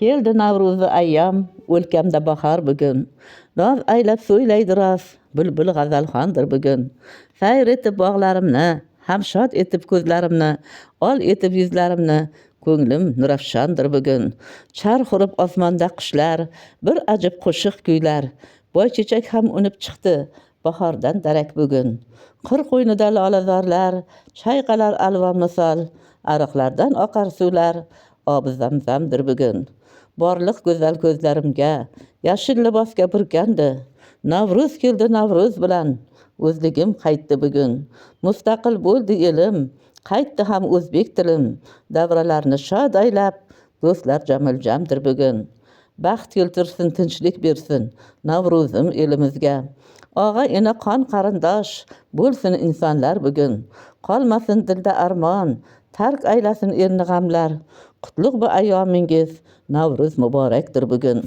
Keldi Navruz'u ayyam, o'lkamda bahor bugun. Noz aylab so'ylaydi rost, bulbul g'azalxondir bugun. Sayr etib bog'larimni, ham shod etib ko'zlarimni, ol etib yuzlarimni, ko'nglim nurafshondir bugun. Charx urib osmonda qushlar, bir ajib qo'shiq kuylar. Boychechak ham unib chiqdi, bahordan darak bugun. Qir qo'ynida lolazorlar, chayqalar alvon misol, ariqlardan oqar suvlar, obi zamzamdir bugun. Borliq go'zal ko'zlarimga, yashil libosga burkandi. Navruz keldi Navruz bilan, o'zligim qaytdi bugun. Mustaqil bo'ldi elim, qaytdi ham o'zbek tilim. Davralarni shod aylab, do'stlar jamuljamdir bugun. Baxt keltirsin, tinchlik bersin, Navruzim elimizga. Og'a ina qon qarindosh bo'lsin insonlar bugun. Qolmasin dilda armon, tark aylasin erni g'amlar. Qutlug' bu ayyomingiz, Navruz muborakdir bugun.